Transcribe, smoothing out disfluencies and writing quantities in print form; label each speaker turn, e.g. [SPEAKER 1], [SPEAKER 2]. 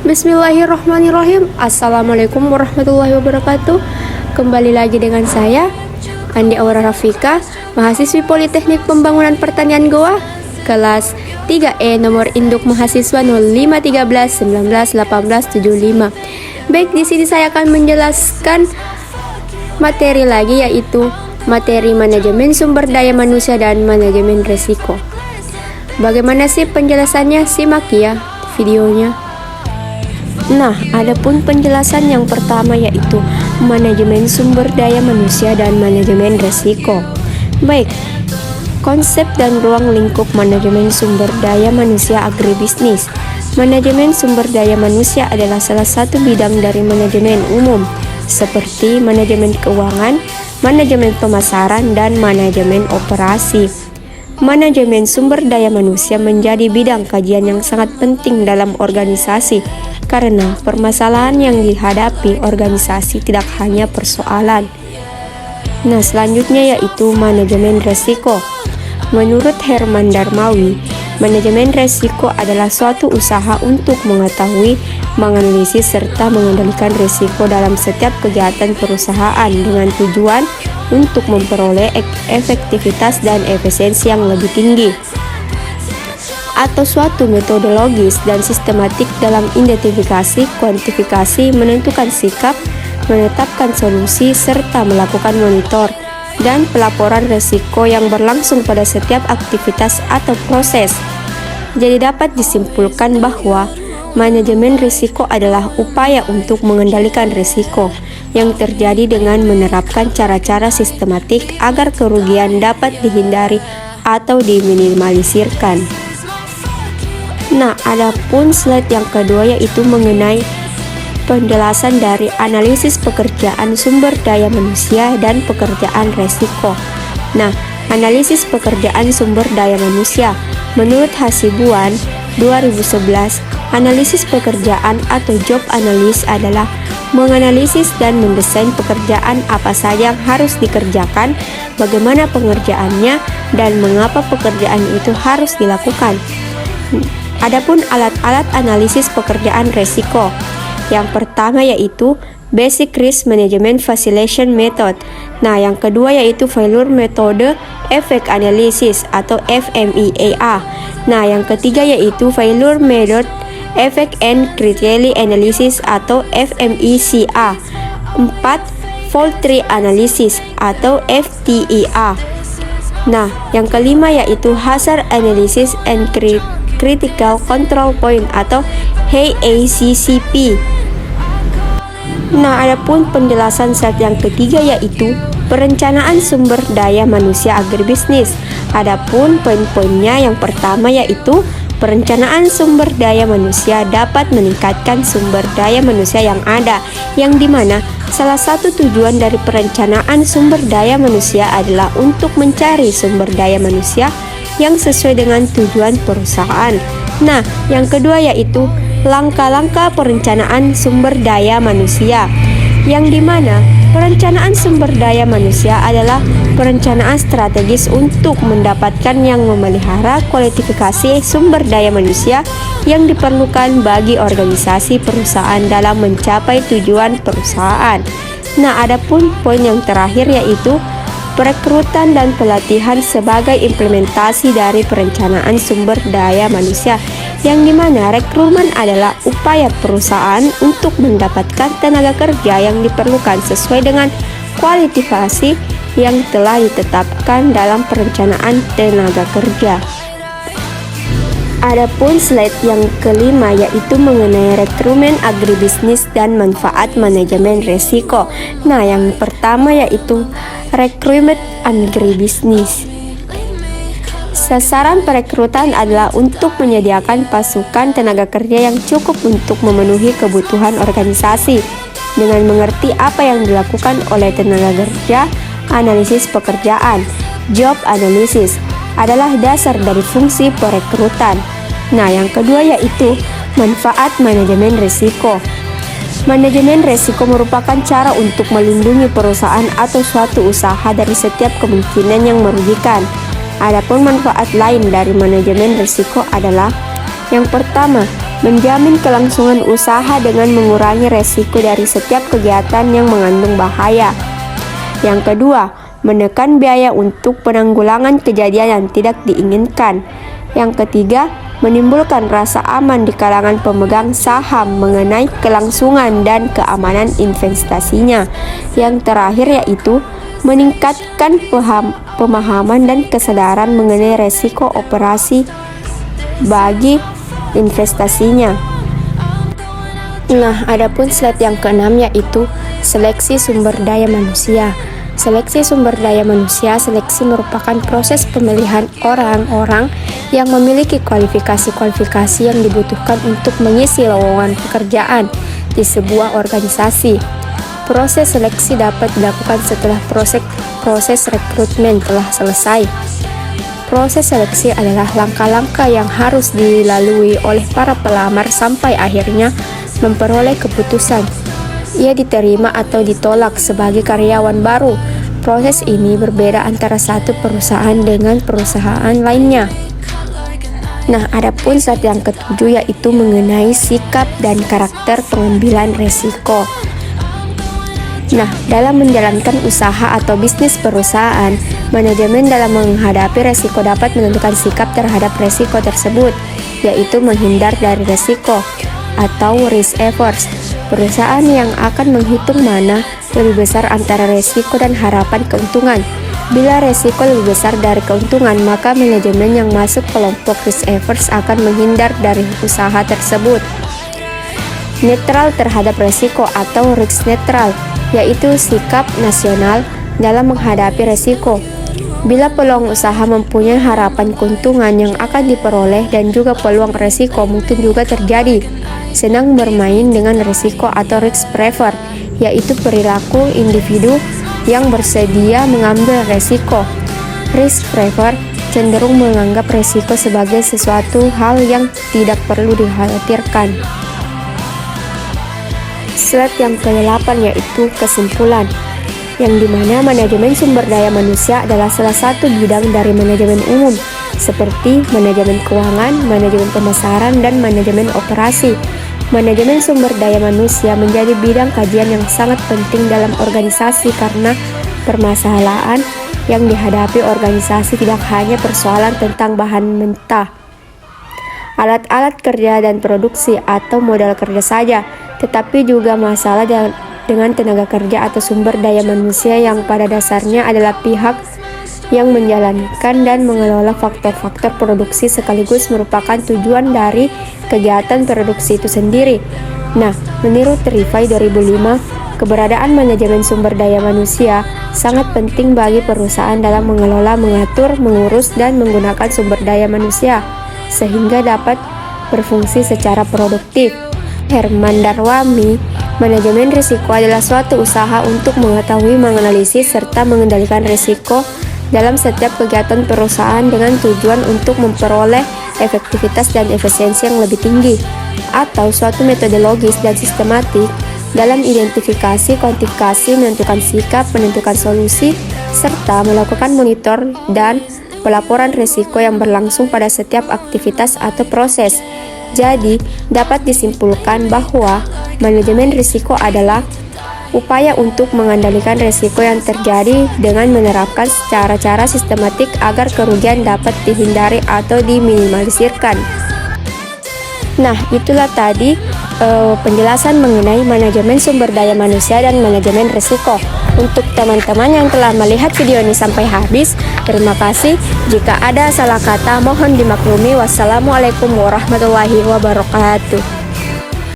[SPEAKER 1] Bismillahirrahmanirrahim. Assalamualaikum warahmatullahi wabarakatuh. Kembali lagi dengan saya Andi Aura Rafika, mahasiswi Politeknik Pembangunan Pertanian Goa, kelas 3E, nomor induk mahasiswa 0513191875. Baik, di sini saya akan menjelaskan materi lagi, yaitu materi manajemen sumber daya manusia dan manajemen resiko. Bagaimana sih penjelasannya? Simak ya videonya. Nah, adapun penjelasan yang pertama yaitu manajemen sumber daya manusia dan manajemen resiko. Baik, konsep dan ruang lingkup manajemen sumber daya manusia agribisnis. Manajemen sumber daya manusia adalah salah satu bidang dari manajemen umum, seperti manajemen keuangan, manajemen pemasaran, dan manajemen operasi. Manajemen sumber daya manusia menjadi bidang kajian yang sangat penting dalam organisasi, karena permasalahan yang dihadapi organisasi tidak hanya persoalan. Nah, selanjutnya yaitu manajemen resiko. Menurut Herman Darmawi, manajemen resiko adalah suatu usaha untuk mengetahui, menganalisis, serta mengendalikan risiko dalam setiap kegiatan perusahaan dengan tujuan untuk memperoleh efektivitas dan efisiensi yang lebih tinggi, atau suatu metodologis dan sistematik dalam identifikasi, kuantifikasi, menentukan sikap, menetapkan solusi, serta melakukan monitor dan pelaporan risiko yang berlangsung pada setiap aktivitas atau proses. Jadi dapat disimpulkan bahwa manajemen risiko adalah upaya untuk mengendalikan risiko yang terjadi dengan menerapkan cara-cara sistematik agar kerugian dapat dihindari atau diminimalisirkan. Nah, adapun slide yang kedua yaitu mengenai penjelasan dari analisis pekerjaan sumber daya manusia dan pekerjaan resiko. Nah, analisis pekerjaan sumber daya manusia menurut Hasibuan 2011, analisis pekerjaan atau job analysis adalah menganalisis dan mendesain pekerjaan apa saja yang harus dikerjakan, bagaimana pengerjaannya, dan mengapa pekerjaan itu harus dilakukan. Adapun alat-alat analisis pekerjaan resiko, yang pertama yaitu Basic Risk Management Facilitation Method. Nah, yang kedua yaitu Failure Method Effect Analysis atau FMEA. Nah, yang ketiga yaitu Failure Method Effect and Criteria Analysis atau FMECA. 4. Fault Tree Analysis atau FTEA. Nah, yang kelima yaitu Hazard Analysis and Critical Control Point atau HACCP. Nah, adapun penjelasan slide yang ketiga yaitu perencanaan sumber daya manusia agribisnis. Adapun poin-poinnya yang pertama yaitu perencanaan sumber daya manusia dapat meningkatkan sumber daya manusia yang ada, yang dimana salah satu tujuan dari perencanaan sumber daya manusia adalah untuk mencari sumber daya manusia yang sesuai dengan tujuan perusahaan. Nah, yang kedua yaitu langkah-langkah perencanaan sumber daya manusia, yang dimana perencanaan sumber daya manusia adalah perencanaan strategis untuk mendapatkan yang memelihara kualifikasi sumber daya manusia yang diperlukan bagi organisasi perusahaan dalam mencapai tujuan perusahaan. Nah, adapun poin yang terakhir yaitu perekrutan dan pelatihan sebagai implementasi dari perencanaan sumber daya manusia, yang dimana rekrutmen adalah upaya perusahaan untuk mendapatkan tenaga kerja yang diperlukan sesuai dengan kualifikasi yang telah ditetapkan dalam perencanaan tenaga kerja. Adapun slide yang kelima yaitu mengenai rekrutmen agribisnis dan manfaat manajemen resiko. Nah, yang pertama yaitu rekrutmen agribisnis. Sasaran perekrutan adalah untuk menyediakan pasukan tenaga kerja yang cukup untuk memenuhi kebutuhan organisasi. Dengan mengerti apa yang dilakukan oleh tenaga kerja, analisis pekerjaan, job analysis, adalah dasar dari fungsi perekrutan. Nah, yang kedua yaitu manfaat manajemen risiko. Manajemen risiko merupakan cara untuk melindungi perusahaan atau suatu usaha dari setiap kemungkinan yang merugikan. Adapun manfaat lain dari manajemen risiko adalah yang pertama, menjamin kelangsungan usaha dengan mengurangi resiko dari setiap kegiatan yang mengandung bahaya. Yang kedua, menekan biaya untuk penanggulangan kejadian yang tidak diinginkan. Yang ketiga, menimbulkan rasa aman di kalangan pemegang saham mengenai kelangsungan dan keamanan investasinya. Yang terakhir yaitu meningkatkan pemahaman dan kesadaran mengenai resiko operasi bagi investasinya. Nah, adapun slide yang keenam yaitu seleksi sumber daya manusia. Seleksi sumber daya manusia, seleksi merupakan proses pemilihan orang-orang yang memiliki kualifikasi-kualifikasi yang dibutuhkan untuk mengisi lowongan pekerjaan di sebuah organisasi. Proses seleksi dapat dilakukan setelah proses rekrutmen telah selesai. Proses seleksi adalah langkah-langkah yang harus dilalui oleh para pelamar sampai akhirnya memperoleh keputusan ia diterima atau ditolak sebagai karyawan baru. Proses ini berbeda antara satu perusahaan dengan perusahaan lainnya. Nah, adapun slide yang ketujuh yaitu mengenai sikap dan karakter pengambilan resiko. Nah, dalam menjalankan usaha atau bisnis perusahaan, manajemen dalam menghadapi resiko dapat menentukan sikap terhadap resiko tersebut, yaitu menghindar dari resiko atau risk averse. Perusahaan yang akan menghitung mana lebih besar antara resiko dan harapan keuntungan. Bila resiko lebih besar dari keuntungan, maka manajemen yang masuk kelompok risk averse akan menghindar dari usaha tersebut. Netral terhadap resiko atau risk netral, yaitu sikap nasional dalam menghadapi resiko. Bila peluang usaha mempunyai harapan keuntungan yang akan diperoleh dan juga peluang resiko mungkin juga terjadi, senang bermain dengan resiko atau risk prefer, yaitu perilaku individu yang bersedia mengambil resiko. Risk prefer cenderung menganggap resiko sebagai sesuatu hal yang tidak perlu dikhawatirkan. Slide yang ke-8 yaitu kesimpulan, yang dimana manajemen sumber daya manusia adalah salah satu bidang dari manajemen umum, seperti manajemen keuangan, manajemen pemasaran, dan manajemen operasi. Manajemen sumber daya manusia menjadi bidang kajian yang sangat penting dalam organisasi karena permasalahan yang dihadapi organisasi tidak hanya persoalan tentang bahan mentah, alat-alat kerja dan produksi atau modal kerja saja, tetapi juga masalah dengan tenaga kerja atau sumber daya manusia yang pada dasarnya adalah pihak yang menjalankan dan mengelola faktor-faktor produksi sekaligus merupakan tujuan dari kegiatan produksi itu sendiri. Nah, menurut Rifai 2005, keberadaan manajemen sumber daya manusia sangat penting bagi perusahaan dalam mengelola, mengatur, mengurus, dan menggunakan sumber daya manusia sehingga dapat berfungsi secara produktif. Herman Darwami, manajemen risiko adalah suatu usaha untuk mengetahui, menganalisis, serta mengendalikan risiko dalam setiap kegiatan perusahaan dengan tujuan untuk memperoleh efektivitas dan efisiensi yang lebih tinggi, atau suatu metodologis dan sistematik dalam identifikasi, kuantifikasi, menentukan sikap, menentukan solusi, serta melakukan monitor dan pelaporan risiko yang berlangsung pada setiap aktivitas atau proses. Jadi, dapat disimpulkan bahwa manajemen risiko adalah upaya untuk mengendalikan risiko yang terjadi dengan menerapkan cara-cara sistematik agar kerugian dapat dihindari atau diminimalisirkan. Nah, itulah tadi penjelasan mengenai manajemen sumber daya manusia dan manajemen risiko. Untuk teman-teman yang telah melihat video ini sampai habis, terima kasih. Jika ada salah kata, mohon dimaklumi. Wassalamualaikum warahmatullahi wabarakatuh.